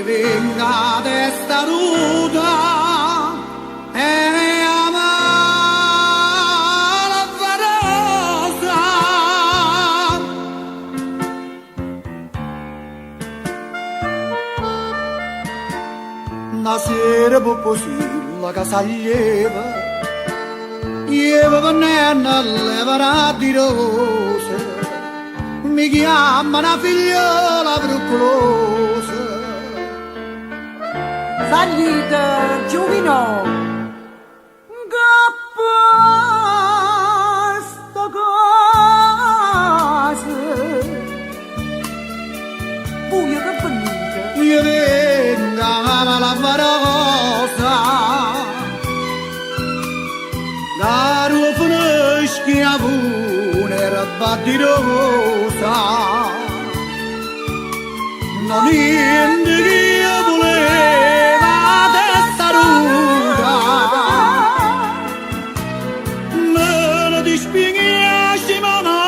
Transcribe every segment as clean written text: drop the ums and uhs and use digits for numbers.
venga testa nuda e amara farosa. Una sera poposilla che saglieva, io venendo all'evara di rose, mi chiama una figliola bruccolosa. Salita, giovino, che sta casa, buio che venite. Io venga la farosa, caro finisci a vunere battirosa, non niente che io voleva testa ruda, me lo dispieghi ma no,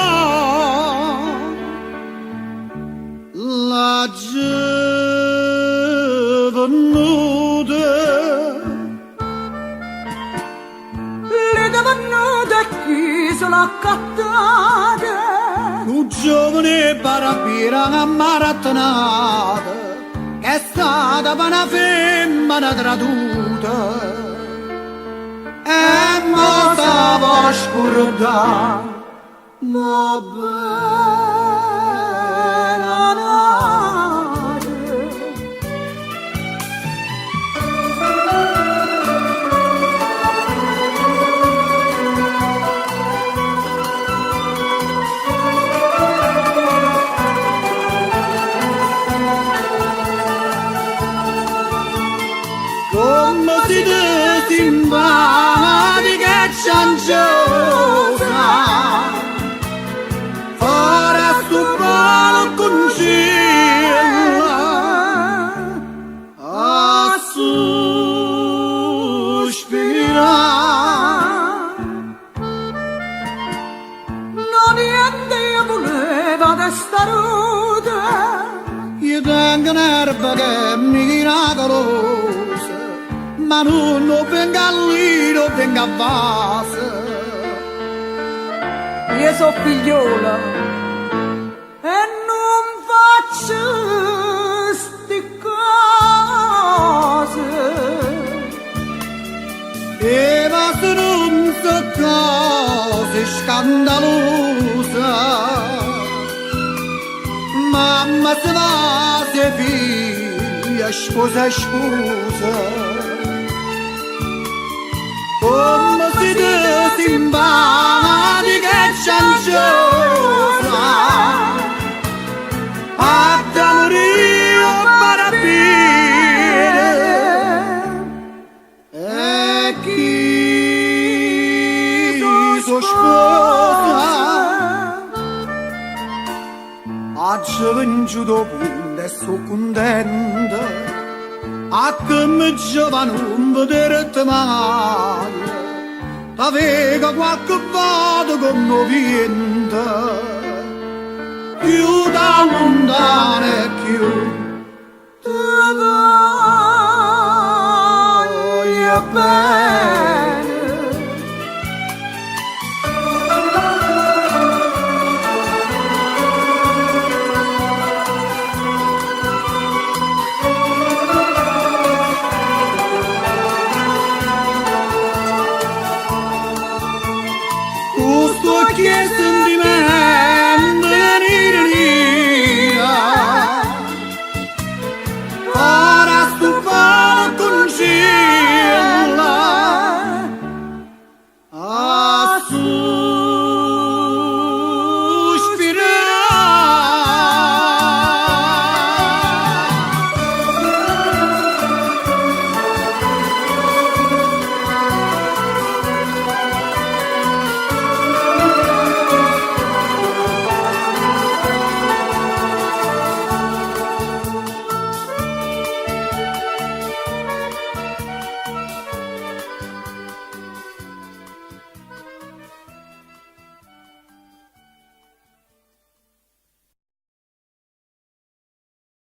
la giovanotte. Chi sono accattate, Un giovane barabira maratonata che è stata per una femmina traduta e mo stava scordata una bella notte. Come si simpatica e cianciosa, fare sto palo con cielo, a sospirare. Non niente io voleva testa ruda, Io tengo un'erba che mi miracolosa, ma non venga lì, non venga a base. io so figliola e non faccio sti cose. E ma se non so cose scandalose, mamma se va, se figlia, sposa, sposa. Come si simpatica e cianciosa, a morire parabile, e chi so sposa, a gioventù dopo e so contenta, a che mi giovane non vedere mai, t'aveva qualche volta con noi viente, più da lontano e più ti voglio bene. Che